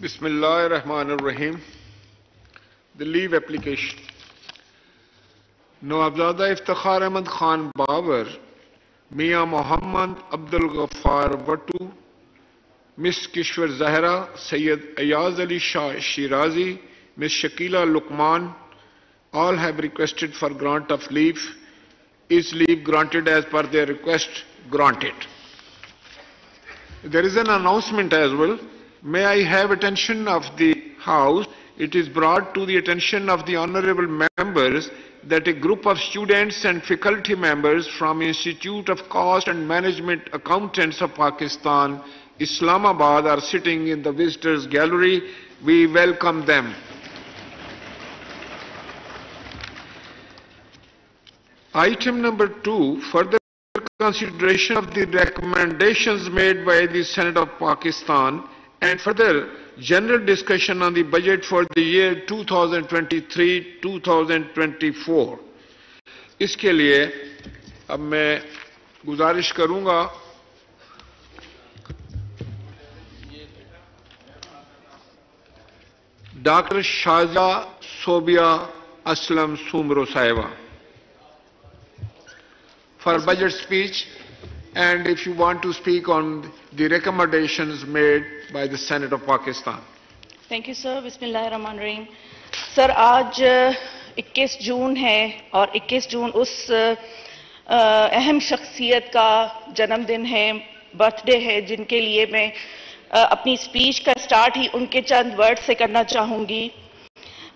Bismillahirrahmanirrahim. The leave application. Nawabzada Iftikhar Ahmad Khan Babar, Mia Muhammad Abdul Ghaffar Wattu, Miss Kishwar Zahra, Sayyid Ayaz Ali Shah Shirazi, Miss Shakila Luqman, all have requested for grant of leave. Is leave granted as per their request? Granted. There is an announcement as well. May I have attention of the House? It is brought to the attention of the honorable members that a group of students and faculty members from Institute of Cost and Management Accountants of Pakistan, Islamabad, are sitting in the visitors gallery. We welcome them. Item number 2, further consideration of the recommendations made by the Senate of Pakistan and further general discussion on the budget for the year 2023-2024. اس کے لیے اب میں گزارش کروں گا doctor شازا Sobia Aslam Soomro صاحبہ for budget speech, and if you want to speak on the recommendations made by the Senate of Pakistan. Thank you, sir. Bismillahirrahmanirrahim. Sir, آج 21 جون ہے اور 21 جون اس اہم شخصیت کا جنم دن ہے، برتھ ڈے ہے، جن کے لیے میں اپنی سپیچ کا سٹارٹ ہی ان کے چند ورڈ سے کرنا چاہوں گی.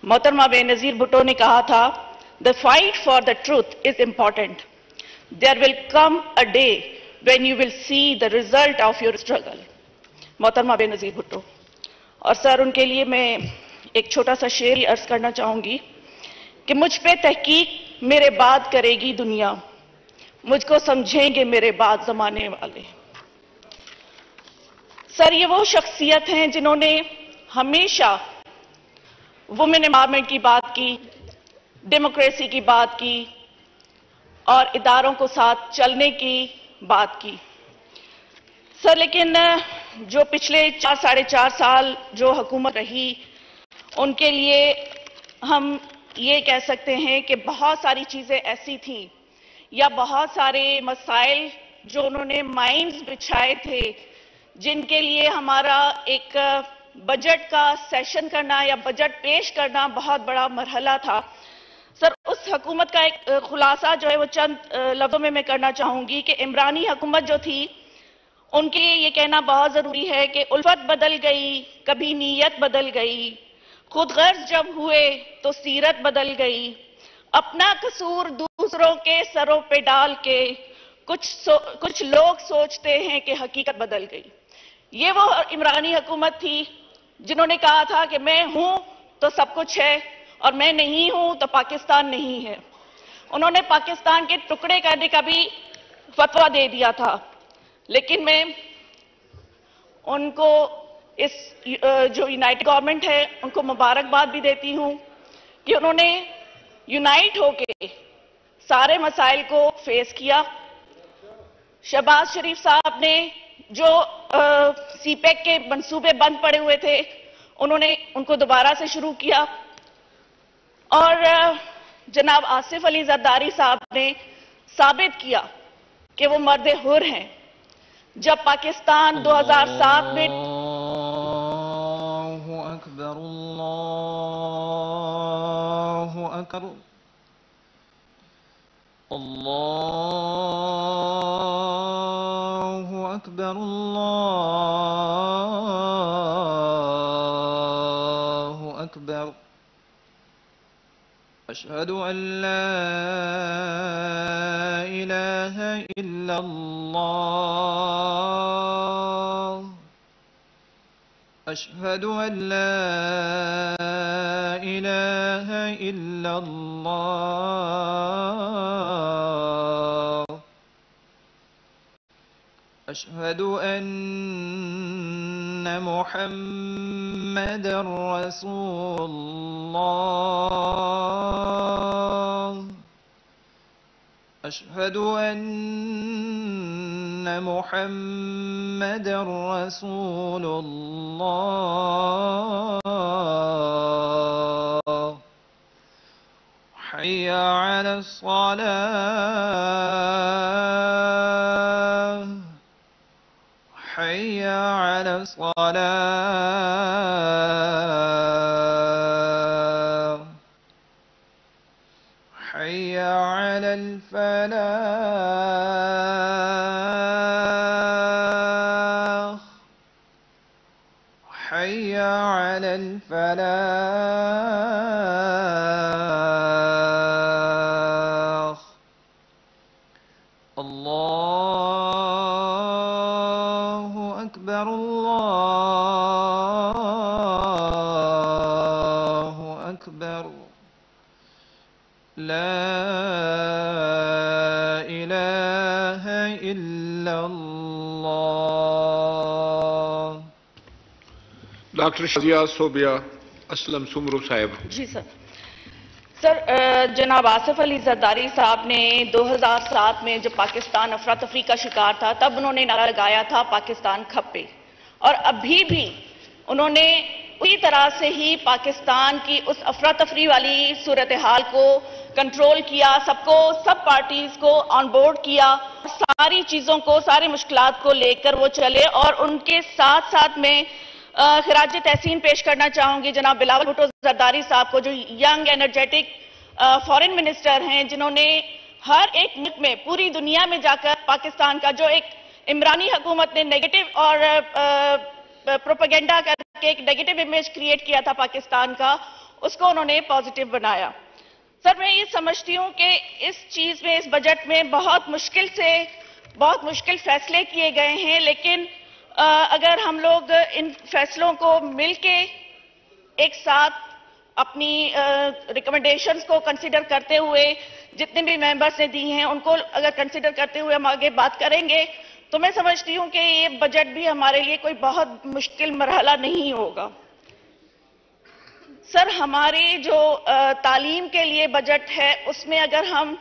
محترمہ بے نظیر بھٹو نے کہا تھا The fight for the truth is important. There will come a day when you will see the result of your struggle. محترمہ بینظیر بھٹو. اور سر ان کے لیے میں ایک چھوٹا سا شعر ہی عرض کرنا چاہوں گی کہ مجھ پہ تحقیق میرے بعد کرے گی دنیا, مجھ کو سمجھیں گے میرے بعد زمانے والے. سر یہ وہ شخصیت ہیں جنہوں نے ہمیشہ وومن امپاورمنٹ کی بات کی, ڈیموکریسی کی بات کی اور اداروں کو ساتھ چلنے کی بات کی. سر لیکن جو پچھلے 4.5 سال جو حکومت رہی ان کے لیے ہم یہ کہہ سکتے ہیں کہ بہت ساری چیزیں ایسی تھیں یا بہت سارے مسائل جو انہوں نے مائنز بچھائے تھے جن کے لیے ہمارا ایک بجٹ کا سیشن کرنا یا بجٹ پیش کرنا بہت بڑا مرحلہ تھا. سر اس حکومت کا ایک خلاصہ جو ہے وہ چند لفظوں میں کرنا چاہوں گی کہ عمرانی حکومت جو تھی ان کے لیے یہ کہنا بہت ضروری ہے کہ الفت بدل گئی, کبھی نیت بدل گئی, خود غرض جب ہوئے تو سیرت بدل گئی, اپنا قصور دوسروں کے سروں پہ ڈال کے کچھ لوگ سوچتے ہیں کہ حقیقت بدل گئی. یہ وہ عمرانی حکومت تھی جنہوں نے کہا تھا کہ میں ہوں تو سب کچھ ہے اور میں نہیں ہوں تو پاکستان نہیں ہے. انہوں نے پاکستان کے ٹکڑے کرنے کا بھی فتویٰ دے دیا تھا. لیکن میں ان کو اس جو یونائٹڈ گورنمنٹ ہے ان کو مبارکباد بھی دیتی ہوں کہ انہوں نے یونائٹ ہو کے سارے مسائل کو فیس کیا. شہباز شریف صاحب نے جو سی پیک کے منصوبے بند پڑے ہوئے تھے انہوں نے ان کو دوبارہ سے شروع کیا, اور جناب آصف علی زرداری صاحب نے ثابت کیا کہ وہ مرد حر ہیں. جب پاکستان 2007 میں اللہ اکبر اللہ اکبر اللہ اکبر اللہ اکبر اشہد ان لا الہ الا اللہ اشہد ان لا الہ الا اللہ اشہد ان محمد رسول اللہ اشہد ان محمد رسول اللہ حی علی الصلاة حی علی الصلاة حی علی الفلاح حی علی الفلاح اللہ اکبر اللہ اکبر لا الہ الا اللہ. ڈاکٹر شازیہ صوبیہ اسلم سمرو صاحب. جی سر. سر جناب آصف علی زرداری صاحب نے 2007 میں جب پاکستان افراتفری کا شکار تھا تب انہوں نے نعرہ لگایا تھا پاکستان کھپے, اور ابھی بھی انہوں نے اسی طرح سے ہی پاکستان کی اس افراتفری والی صورتحال کو کنٹرول کیا, سب پارٹیز کو آن بورڈ کیا, ساری چیزوں کو, ساری مشکلات کو لے کر وہ چلے. اور ان کے ساتھ ساتھ میں خراج تحسین پیش کرنا چاہوں گی جناب بلاول بھٹو زرداری صاحب کو, جو ینگ انرجیٹک فارن منسٹر ہیں, جنہوں نے ہر ایک ملک میں پوری دنیا میں جا کر پاکستان کا جو ایک عمرانی حکومت نے نیگیٹو اور پروپیگنڈا کر کے ایک نیگیٹو امیج کریٹ کیا تھا پاکستان کا, اس کو انہوں نے پازیٹیو بنایا. سر میں یہ سمجھتی ہوں کہ اس چیز میں اس بجٹ میں بہت مشکل فیصلے کیے گئے ہیں، لیکن اگر ہم لوگ ان فیصلوں کو مل کے ایک ساتھ اپنی ریکمنڈیشنز کو کنسیڈر کرتے ہوئے جتنے بھی ممبرز نے دی ہیں ان کو اگر کنسیڈر کرتے ہوئے ہم آگے بات کریں گے تو میں سمجھتی ہوں کہ یہ بجٹ بھی ہمارے لیے کوئی بہت مشکل مرحلہ نہیں ہوگا۔ سر ہماری جو تعلیم کے لیے بجٹ ہے اس میں اگر ہم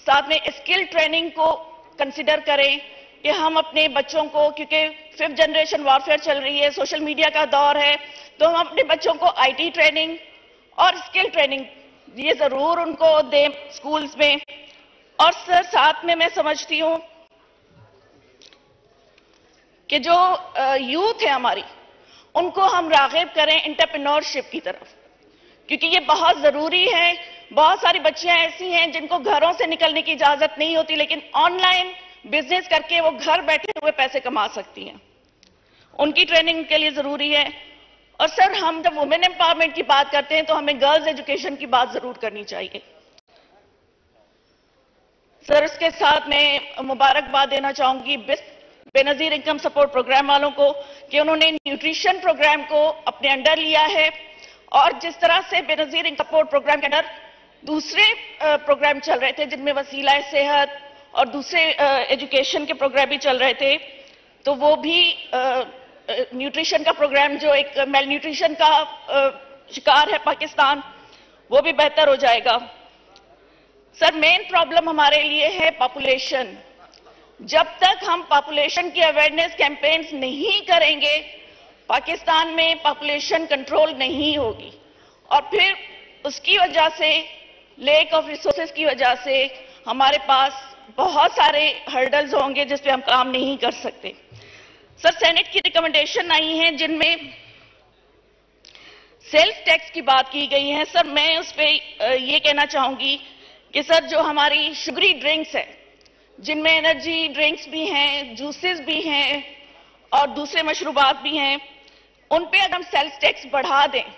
ساتھ میں اسکل ٹریننگ کو کنسیڈر کریں کہ ہم اپنے بچوں کو، کیونکہ 5th جنریشن وارفیئر چل رہی ہے، سوشل میڈیا کا دور ہے، تو ہم اپنے بچوں کو آئی ٹی ٹریننگ اور اسکل ٹریننگ یہ ضرور ان کو دیں سکولز میں۔ اور سر ساتھ میں سمجھتی ہوں کہ جو یوتھ ہے ہماری ان کو ہم راغب کریں انٹرپرینورشپ کی طرف، کیونکہ یہ بہت ضروری ہے۔ بہت ساری بچیاں ایسی ہیں جن کو گھروں سے نکلنے کی اجازت نہیں ہوتی، لیکن آن لائن بزنس کر کے وہ گھر بیٹھے ہوئے پیسے کما سکتی ہیں، ان کی ٹریننگ کے لیے ضروری ہے۔ اور سر ہم جب وومن امپاورمنٹ کی بات کرتے ہیں تو ہمیں گرلز ایجوکیشن کی بات ضرور کرنی چاہیے۔ سر اس کے ساتھ میں مبارکباد دینا چاہوں گی بے نظیر انکم سپورٹ پروگرام والوں کو کہ انہوں نے نیوٹریشن پروگرام کو اپنے انڈر لیا ہے، اور جس طرح سے بے نظیر انکم سپورٹ پروگرام کے انڈر دوسرے پروگرام چل رہے تھے جن میں وسیلہ صحت اور دوسرے ایجوکیشن کے پروگرام بھی چل رہے تھے، تو وہ بھی نیوٹریشن کا پروگرام جو ایک میل نیوٹریشن کا شکار ہے پاکستان، وہ بھی بہتر ہو جائے گا۔ سر مین پرابلم ہمارے لیے ہے پاپولیشن۔ جب تک ہم پاپولیشن کی اویئرنیس کیمپینز نہیں کریں گے پاکستان میں پاپولیشن کنٹرول نہیں ہوگی، اور پھر اس کی وجہ سے لیک آف ریسورسز کی وجہ سے ہمارے پاس بہت سارے ہرڈلز ہوں گے جس پہ ہم کام نہیں کر سکتے۔ سر سینٹ کی ریکمنڈیشن آئی ہیں جن میں سیلف ٹیکس کی بات کی گئی ہے۔ سر میں اس پہ یہ کہنا چاہوں گی کہ سر جو ہماری شگری ڈرنکس ہے جن میں انرجی ڈرنکس بھی ہیں، جوسز بھی ہیں اور دوسرے مشروبات بھی ہیں، ان پہ اگر ہم سیلف ٹیکس بڑھا دیں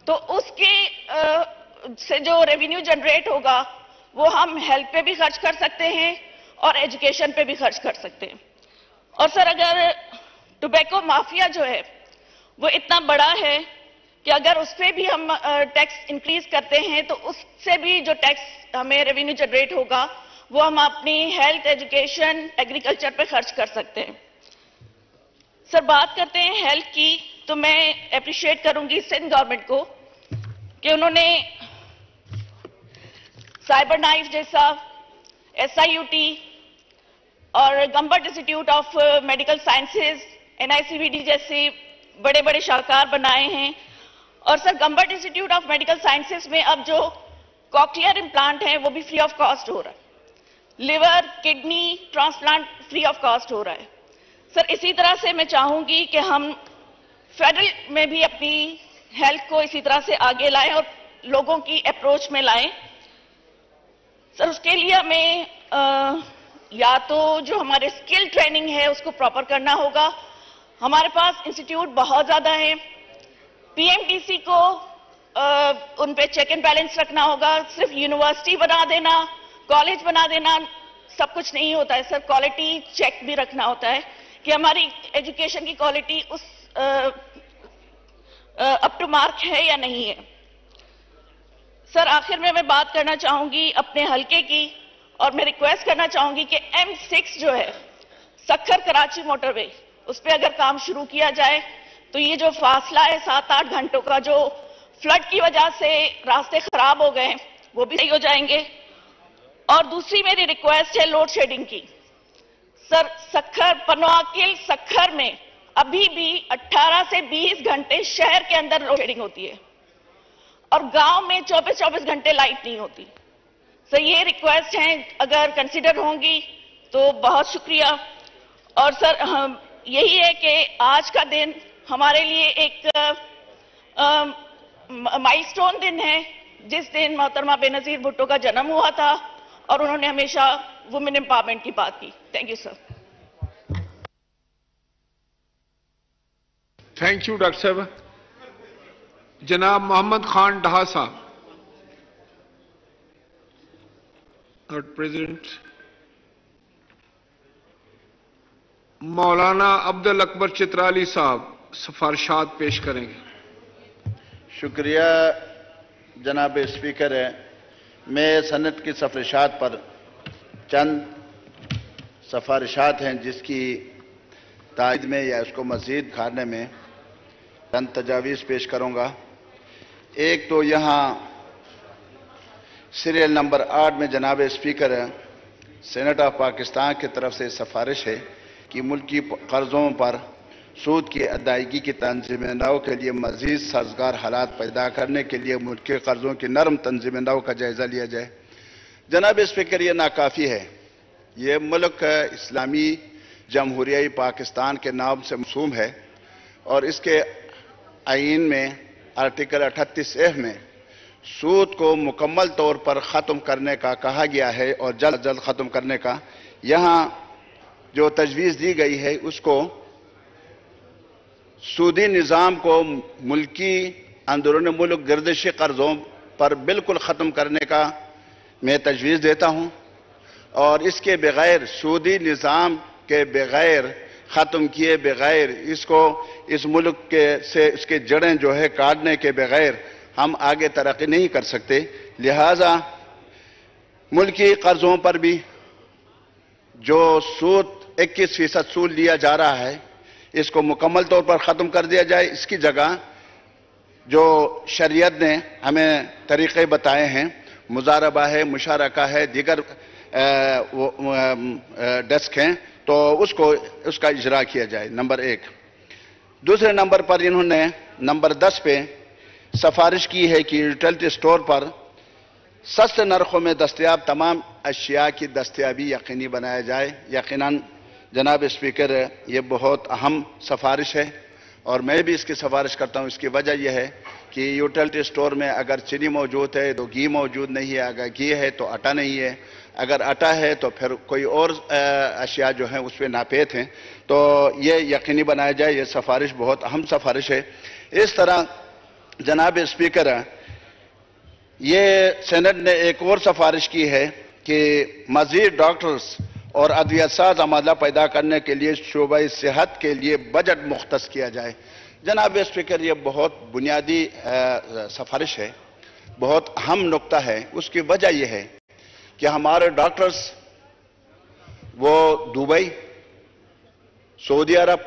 تو اس کے سے جو ریونیو جنریٹ ہوگا وہ ہم ہیلتھ پہ بھی خرچ کر سکتے ہیں اور ایجوکیشن پہ بھی خرچ کر سکتے ہیں۔ اور سر اگر ٹوبیکو مافیا جو ہے وہ اتنا بڑا ہے کہ اگر اس پہ بھی ہم ٹیکس انکریز کرتے ہیں تو اس سے بھی جو ٹیکس ہمیں ریونیو جنریٹ ہوگا وہ ہم اپنی ہیلتھ، ایجوکیشن، ایگریکلچر پہ خرچ کر سکتے ہیں۔ سر بات کرتے ہیں ہیلتھ کی تو میں اپریشیٹ کروں گی سندھ گورنمنٹ کو کہ انہوں نے سائبر نائف جیسا SIUT اور Gambat institute of medical sciences NICVD جیسے بڑے بڑے شاہکار بنائے ہیں۔ اور sir Gambat institute of medical sciences میں اب جو کوکلیئر امپلانٹ ہیں وہ بھی فری آف کاسٹ ہو رہا ہے، liver kidney transplant free of cost ہو رہا ہے۔ سر اسی طرح سے میں چاہوں گی کہ ہم فیڈرل میں بھی اپنی ہیلتھ کو اسی طرح سے آگے لائیں اور لوگوں کی اپروچ میں لائیں۔ سر اس کے لیے ہمیں یا تو جو ہمارے اسکل ٹریننگ ہے اس کو پراپر کرنا ہوگا، ہمارے پاس انسٹیٹیوٹ بہت زیادہ ہیں، PMDC کو ان پہ چیک اینڈ بیلنس رکھنا ہوگا۔ صرف یونیورسٹی بنا دینا، کالج بنا دینا سب کچھ نہیں ہوتا ہے سر، کوالٹی چیک بھی رکھنا ہوتا ہے کہ ہماری ایجوکیشن کی کوالٹی اس اپ ٹو مارک ہے یا نہیں ہے۔ سر آخر میں بات کرنا چاہوں گی اپنے حلقے کی، اور میں ریکویسٹ کرنا چاہوں گی کہ M6 جو ہے سکھر کراچی موٹر وے، اس پہ اگر کام شروع کیا جائے تو یہ جو فاصلہ ہے 7-8 گھنٹوں کا جو فلڈ کی وجہ سے راستے خراب ہو گئے ہیں وہ بھی صحیح ہو جائیں گے۔ اور دوسری میری ریکویسٹ ہے لوڈ شیڈنگ کی۔ سر سکھر پنواکل سکھر میں ابھی بھی 18 سے 20 گھنٹے شہر کے اندر لوڈ شیڈنگ ہوتی ہے اور گاؤں میں 24 گھنٹے لائٹ نہیں ہوتی۔ سر یہ ریکویسٹ ہیں اگر کنسیڈر ہوں گی تو بہت شکریہ۔ اور سر یہی ہے کہ آج کا دن ہمارے لیے ایک مائلسٹون دن ہے، جس دن محترمہ بے نظیر بھٹو کا جنم ہوا تھا اور انہوں نے ہمیشہ وومن امپاورمنٹ کی بات کی۔ Thank you sir. Thank you doctor صاحب۔ جناب محمد خان ڈھاسا۔ Not present. مولانا عبد الاکبر چترالی صاحب سفارشات پیش کریں گے. شکریہ جناب اسپیکر ہے. میں سنت کی سفارشات پر چند سفارشات ہیں جس کی تائید میں یا اس کو مزید کھارنے میں چند تجاویز پیش کروں گا. ایک تو یہاں سیریل نمبر 8 میں جناب اسپیکر سینٹ آف پاکستان کی طرف سے سفارش ہے کہ ملکی قرضوں پر سود کی ادائیگی کی تنظیم نو کے لیے مزید سازگار حالات پیدا کرنے کے لیے ملکی قرضوں کی نرم تنظیم نو کا جائزہ لیا جائے. جناب اسپیکر یہ ناکافی ہے. یہ ملک اسلامی جمہوریہ پاکستان کے نام سے موسوم ہے اور اس کے آئین میں آرٹیکل 38(ا) میں سود کو مکمل طور پر ختم کرنے کا کہا گیا ہے اور جلد جلد ختم کرنے کا. یہاں جو تجویز دی گئی ہے اس کو سودی نظام کو ملکی اندرون ملک گردشی قرضوں پر بالکل ختم کرنے کا میں تجویز دیتا ہوں اور اس کے بغیر سودی نظام کے بغیر ختم کیے بغیر اس کو اس ملک سے اس کے جڑیں جو ہے کاٹنے کے بغیر ہم آگے ترقی نہیں کر سکتے. لہذا ملکی قرضوں پر بھی جو سود 21% سود لیا جا رہا ہے اس کو مکمل طور پر ختم کر دیا جائے. اس کی جگہ جو شریعت نے ہمیں طریقے بتائے ہیں مضاربہ ہے, مشارکہ ہے, دیگر ڈسک ہیں تو اس کا اجرا کیا جائے. نمبر 1. دوسرے نمبر پر انہوں نے نمبر 10 پہ سفارش کی ہے کہ یوٹیلٹی سٹور پر سستے نرخوں میں دستیاب تمام اشیاء کی دستیابی یقینی بنایا جائے. یقیناً جناب اسپیکر یہ بہت اہم سفارش ہے اور میں بھی اس کی سفارش کرتا ہوں. اس کی وجہ یہ ہے کہ یوٹیلٹی سٹور میں اگر چینی موجود ہے تو گھی موجود نہیں ہے, اگر گھی ہے تو آٹا نہیں ہے, اگر آٹا ہے تو پھر کوئی اور اشیاء جو ہیں اس پہ ناپید ہیں. تو یہ یقینی بنایا جائے. یہ سفارش بہت اہم سفارش ہے. اس طرح جناب اسپیکر یہ سینٹ نے ایک اور سفارش کی ہے کہ مزید ڈاکٹرز اور ادویات ساز عملہ پیدا کرنے کے لیے شعبہ صحت کے لیے بجٹ مختص کیا جائے. جناب اسپیکر یہ بہت بنیادی سفارش ہے, بہت اہم نقطہ ہے. اس کی وجہ یہ ہے کہ ہمارے ڈاکٹرز وہ دبئی, سعودی عرب,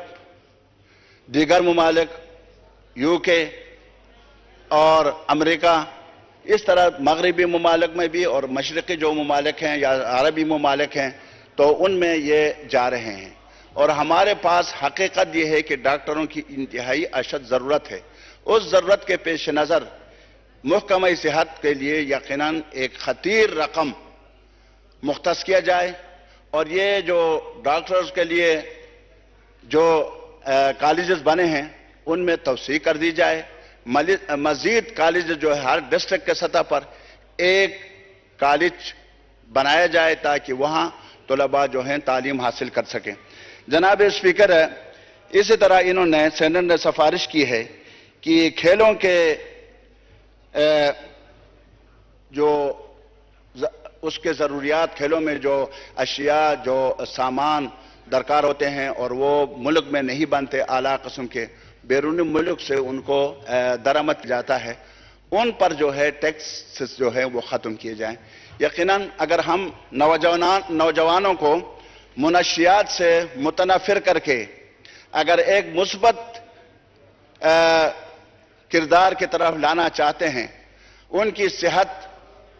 دیگر ممالک, UK اور امریکہ, اس طرح مغربی ممالک میں بھی اور مشرقی جو ممالک ہیں یا عربی ممالک ہیں تو ان میں یہ جا رہے ہیں. اور ہمارے پاس حقیقت یہ ہے کہ ڈاکٹروں کی انتہائی اشد ضرورت ہے. اس ضرورت کے پیش نظر محکمہ صحت کے لیے یقیناً ایک خطیر رقم مختص کیا جائے اور یہ جو ڈاکٹرز کے لیے جو کالجز بنے ہیں ان میں توسیع کر دی جائے. مزید کالج جو ہے ہر ڈسٹرکٹ کے سطح پر ایک کالج بنایا جائے تاکہ وہاں طلباء جو ہیں تعلیم حاصل کر سکیں. جناب اسپیکر اسی طرح انہوں نے سینٹ نے سفارش کی ہے کہ کھیلوں کے جو اس کے ضروریات, کھیلوں میں جو اشیاء جو سامان درکار ہوتے ہیں اور وہ ملک میں نہیں بنتے اعلیٰ قسم کے, بیرونی ملک سے ان کو درآمد جاتا ہے, ان پر جو ہے ٹیکس جو ہے وہ ختم کیے جائیں. یقیناً اگر ہم نوجوانوں کو منشیات سے متنفر کر کے اگر ایک مثبت کردار کی طرف لانا چاہتے ہیں, ان کی صحت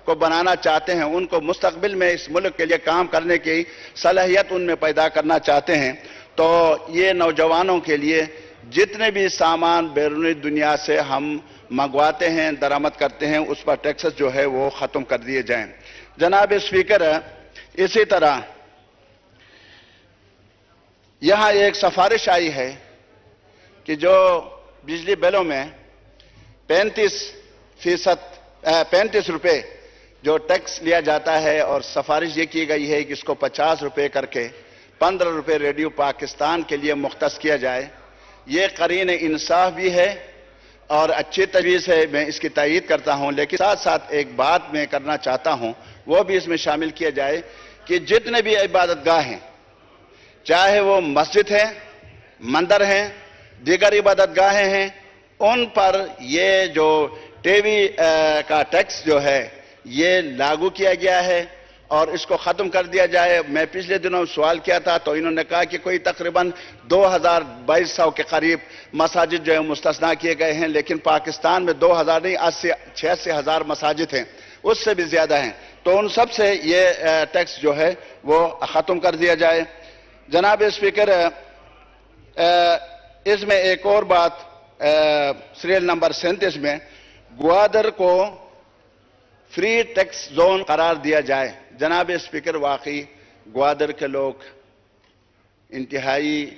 کو بنانا چاہتے ہیں, ان کو مستقبل میں اس ملک کے لیے کام کرنے کی صلاحیت ان میں پیدا کرنا چاہتے ہیں, تو یہ نوجوانوں کے لیے جتنے بھی سامان بیرونی دنیا سے ہم منگواتے ہیں, درآمد کرتے ہیں, اس پر ٹیکسز جو ہے وہ ختم کر دیے جائیں. جناب اسپیکر اسی طرح یہاں ایک سفارش آئی ہے کہ جو بجلی بلوں میں 35 روپے جو ٹیکس لیا جاتا ہے, اور سفارش یہ کی گئی ہے کہ اس کو 50 روپے کر کے 15 روپے ریڈیو پاکستان کے لیے مختص کیا جائے. یہ قرین انصاف بھی ہے اور اچھی تجویز ہے، میں اس کی تائید کرتا ہوں، لیکن ساتھ ساتھ ایک بات میں کرنا چاہتا ہوں، وہ بھی اس میں شامل کیا جائے کہ جتنے بھی عبادت گاہ ہیں، چاہے وہ مسجد ہیں، مندر ہیں، دیگر عبادت گاہیں ہیں، ان پر یہ جو ٹی وی کا ٹیکس جو ہے یہ لاگو کیا گیا ہے اور اس کو ختم کر دیا جائے۔ میں پچھلے دنوں سوال کیا تھا تو انہوں نے کہا کہ کوئی تقریباً 2200 کے قریب مساجد جو ہے مستثنیٰ کیے گئے ہیں، لیکن پاکستان میں 2000 نہیں 86,000 مساجد ہیں، اس سے بھی زیادہ ہیں، تو ان سب سے یہ ٹیکس جو ہے وہ ختم کر دیا جائے۔ جناب اسپیکر، اس میں ایک اور بات، سیریل نمبر 37 میں گوادر کو فری ٹیکس زون قرار دیا جائے۔ جناب اسپیکر، واقعی گوادر کے لوگ انتہائی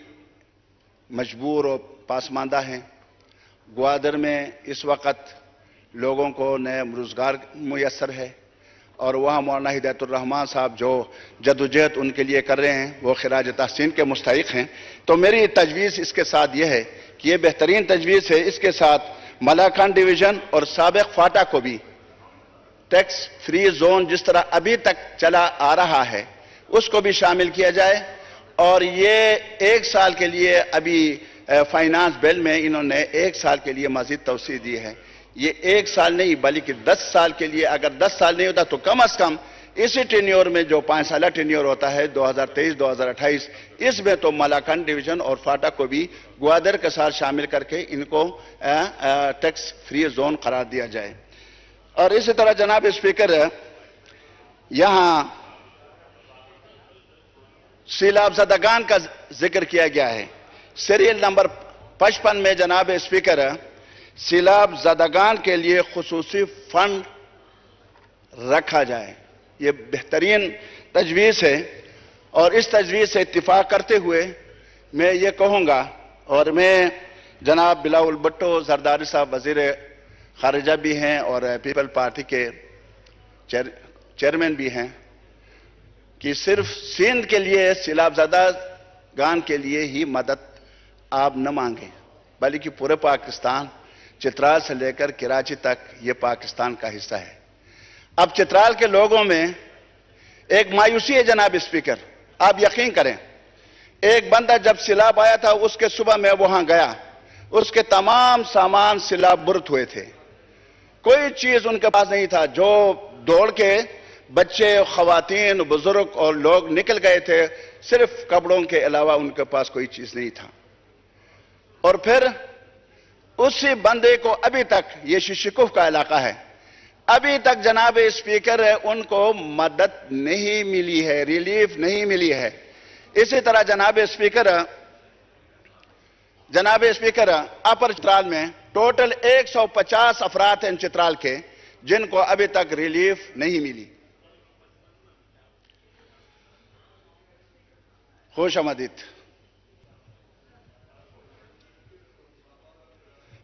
مجبور و پسماندہ ہیں۔ گوادر میں اس وقت لوگوں کو نئے روزگار میسر ہے اور وہاں مولانا ہدایت الرحمان صاحب جو جدوجہد ان کے لیے کر رہے ہیں وہ خراج تحسین کے مستحق ہیں۔ تو میری تجویز اس کے ساتھ یہ ہے کہ یہ بہترین تجویز ہے، اس کے ساتھ ملاکان ڈویژن اور سابق فاٹا کو بھی ٹیکس فری زون جس طرح ابھی تک چلا آ رہا ہے اس کو بھی شامل کیا جائے، اور یہ 1 سال کے لیے ابھی فائنانس بل میں انہوں نے 1 سال کے لیے مزید توسیع دی ہے۔ یہ 1 سال نہیں بلکہ 10 سال کے لیے، اگر 10 سال نہیں ہوتا تو کم از کم اسی ٹینیور میں جو 5 سالہ ٹینیور ہوتا ہے 2023-2028، اس میں تو ملاکان ڈویژن اور فاٹا کو بھی گوادر کے ساتھ شامل کر کے ان کو ٹیکس فری زون قرار دیا جائے۔ اور اسی طرح جناب اسپیکر، یہاں سیلاب زدگان کا ذکر کیا گیا ہے۔ سیریل نمبر 55 میں جناب اسپیکر سیلاب زدگان کے لیے خصوصی فنڈ رکھا جائے، یہ بہترین تجویز ہے، اور اس تجویز سے اتفاق کرتے ہوئے میں یہ کہوں گا، اور میں جناب بلاول بھٹو زرداری صاحب وزیر خارجہ بھی ہیں اور پیپل پارٹی کے چیئرمین بھی ہیں، کہ صرف سندھ کے لیے سیلاب زدہ گان کے لیے ہی مدد آپ نہ مانگیں، بلکہ پورے پاکستان، چترال سے لے کر کراچی تک یہ پاکستان کا حصہ ہے۔ اب چترال کے لوگوں میں ایک مایوسی ہے جناب اسپیکر، آپ یقین کریں، ایک بندہ جب سیلاب آیا تھا اس کے صبح میں وہاں گیا، اس کے تمام سامان سیلاب برت ہوئے تھے، کوئی چیز ان کے پاس نہیں تھا، جو دوڑ کے بچے، خواتین، بزرگ اور لوگ نکل گئے تھے، صرف کپڑوں کے علاوہ ان کے پاس کوئی چیز نہیں تھا۔ اور پھر اسی بندے کو ابھی تک، یہ ششکوف کا علاقہ ہے، ابھی تک جناب اسپیکر ان کو مدد نہیں ملی ہے، ریلیف نہیں ملی ہے۔ اسی طرح جناب اسپیکر اپر چترال میں ٹوٹل 150 افراد ہیں چترال کے جن کو ابھی تک ریلیف نہیں ملی۔ خوش آمدید،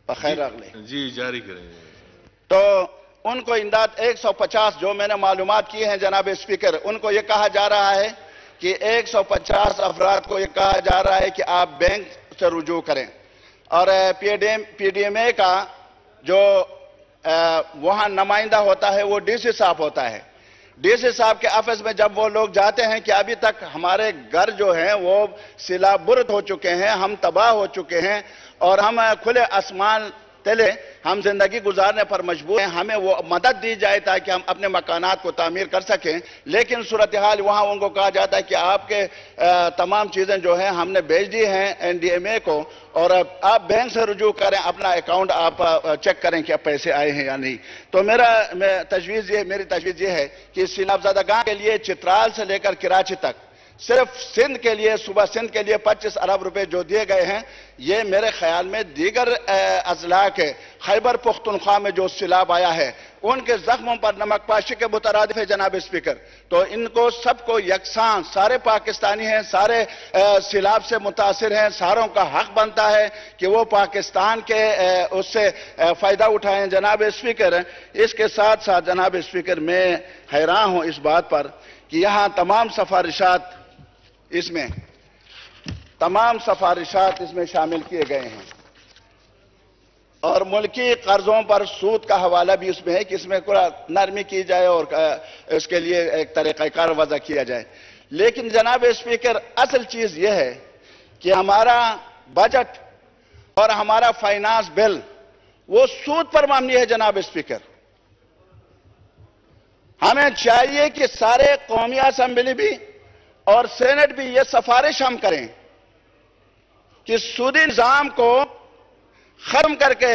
بخیر اگلے جی جاری کریں۔ تو ان کو امداد 150 جو میں نے معلومات کی ہیں جناب اسپیکر، ان کو یہ کہا جا رہا ہے کہ 150 افراد کو یہ کہا جا رہا ہے کہ آپ بینک سے رجوع کریں، اور پی ڈی ایم اے کا جو وہاں نمائندہ ہوتا ہے وہ ڈی سی صاحب ہوتا ہے۔ ڈی سی صاحب کے آفس میں جب وہ لوگ جاتے ہیں کہ ابھی تک ہمارے گھر جو ہیں وہ سیلاب برد ہو چکے ہیں، ہم تباہ ہو چکے ہیں اور ہم کھلے آسمان تلے ہم زندگی گزارنے پر مجبور ہیں، ہمیں وہ مدد دی جائے تاکہ ہم اپنے مکانات کو تعمیر کر سکیں، لیکن صورتحال وہاں ان کو کہا جاتا ہے کہ آپ کے تمام چیزیں جو ہیں ہم نے بھیج دی ہیں این ڈی ایم اے کو، اور آپ بینک سے رجوع کریں، اپنا اکاؤنٹ آپ چیک کریں کہ پیسے آئے ہیں یا نہیں۔ تو میری تجویز یہ ہے کہ سیلاب زدگان کے لیے چترال سے لے کر کراچی تک صرف سندھ کے لیے، صوبہ سندھ کے لیے 25 ارب روپے جو دیے گئے ہیں، یہ میرے خیال میں دیگر اضلاع کے خیبر پختونخوا میں جو سیلاب آیا ہے ان کے زخموں پر نمک پاشی کے مترادف ہے جناب اسپیکر۔ تو ان کو سب کو یکساں، سارے پاکستانی ہیں، سارے سیلاب سے متاثر ہیں، ساروں کا حق بنتا ہے کہ وہ پاکستان کے اس سے فائدہ اٹھائیں جناب اسپیکر۔ اس کے ساتھ ساتھ جناب اسپیکر میں حیران ہوں اس بات پر کہ یہاں تمام سفارشات اس میں شامل کیے گئے ہیں۔ اور ملکی قرضوں پر سود کا حوالہ بھی اس میں ہے کہ اس میں نرمی کی جائے اور اس کے لیے ایک طریقہ کار وضع کیا جائے. لیکن جناب اسپیکر اصل چیز یہ ہے کہ ہمارا بجٹ اور ہمارا فائنانس بل وہ سود پر مبنی ہے جناب اسپیکر. ہمیں چاہیے کہ سارے قومی اسمبلی بھی اور سینٹ بھی یہ سفارش ہم کریں کہ سودی نظام کو ختم کر کے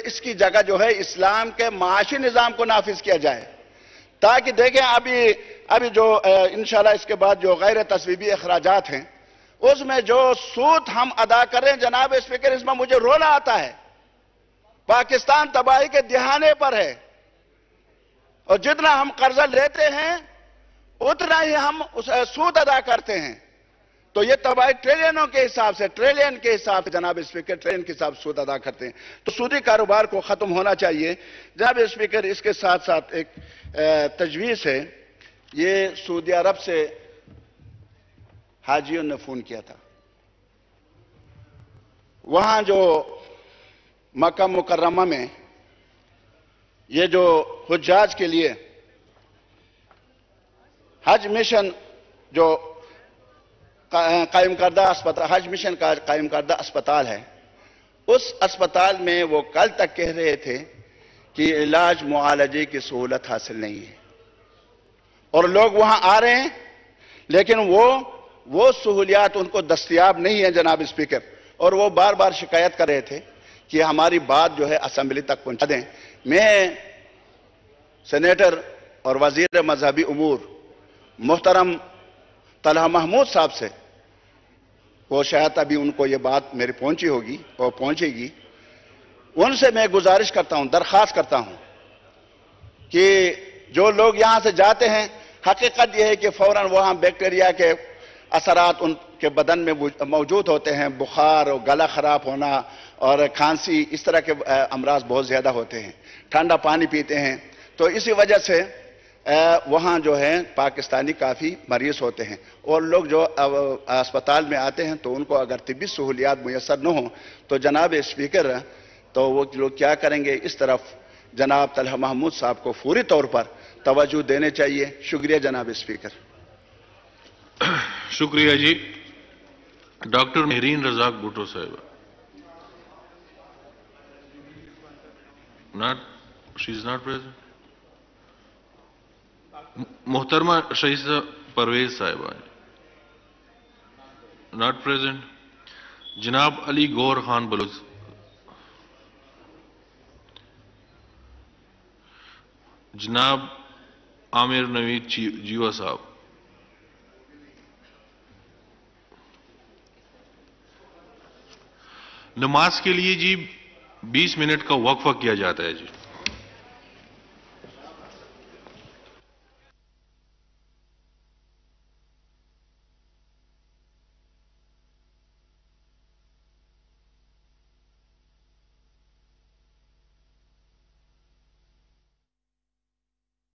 اس کی جگہ جو ہے اسلام کے معاشی نظام کو نافذ کیا جائے. تاکہ دیکھیں ابھی جو انشاءاللہ اس کے بعد جو غیر تصویبی اخراجات ہیں اس میں جو سود ہم ادا کر رہے ہیں جناب اسپیکر، اس میں مجھے رونا آتا ہے. پاکستان تباہی کے دہانے پر ہے اور جتنا ہم قرضہ لیتے ہیں اتنا ہی ہم سود ادا کرتے ہیں. تو یہ تباہی ٹریلینوں کے حساب سے، ٹریلین کے حساب سے جناب اسپیکر، ٹریلین کے حساب سے سود ادا کرتے ہیں. تو سودی کاروبار کو ختم ہونا چاہیے. جناب اسپیکر، اس کے ساتھ ساتھ ایک تجویز ہے. یہ سعودی عرب سے حاجیوں نے فون کیا تھا. وہاں جو مکہ مکرمہ میں یہ جو حجاج کے لیے حج مشن جو قائم کردہ اسپتال، حج مشن کا قائم کردہ اسپتال ہے، اس اسپتال میں وہ کل تک کہہ رہے تھے کہ علاج معالجے کی سہولت حاصل نہیں ہے اور لوگ وہاں آ رہے ہیں لیکن وہ سہولیات ان کو دستیاب نہیں ہے جناب اسپیکر. اور وہ بار بار شکایت کر رہے تھے کہ ہماری بات جو ہے اسمبلی تک پہنچا دیں. میں سینیٹر اور وزیر مذہبی امور محترم طلحہ محمود صاحب سے، وہ شاید ابھی ان کو یہ بات میری پہنچی ہوگی اور پہنچے گی، ان سے میں گزارش کرتا ہوں، درخواست کرتا ہوں کہ جو لوگ یہاں سے جاتے ہیں، حقیقت یہ ہے کہ فوراً وہاں بیکٹیریا کے اثرات ان کے بدن میں موجود ہوتے ہیں، بخار اور گلا خراب ہونا اور کھانسی، اس طرح کے امراض بہت زیادہ ہوتے ہیں. ٹھنڈا پانی پیتے ہیں، تو اسی وجہ سے وہاں جو ہے پاکستانی کافی مریض ہوتے ہیں. اور لوگ جو اسپتال میں آتے ہیں تو ان کو اگر طبی سہولیات میسر نہ ہوں تو جناب اسپیکر تو وہ لوگ کیا کریں گے. اس طرف جناب طلحہ محمود صاحب کو فوری طور پر توجہ دینے چاہیے. شکریہ جناب اسپیکر. شکریہ جی. ڈاکٹر مہرین رزاق بھٹو صاحبہ. شی از ناٹ پریزنٹ. محترمہ شہیدہ پرویز صاحبہ ناٹ پریزنٹ. جناب علی گور خان بلوچ. جناب عامر نوید جیوا صاحب. نماز کے لیے جی 20 منٹ کا وقفہ کیا جاتا ہے جی.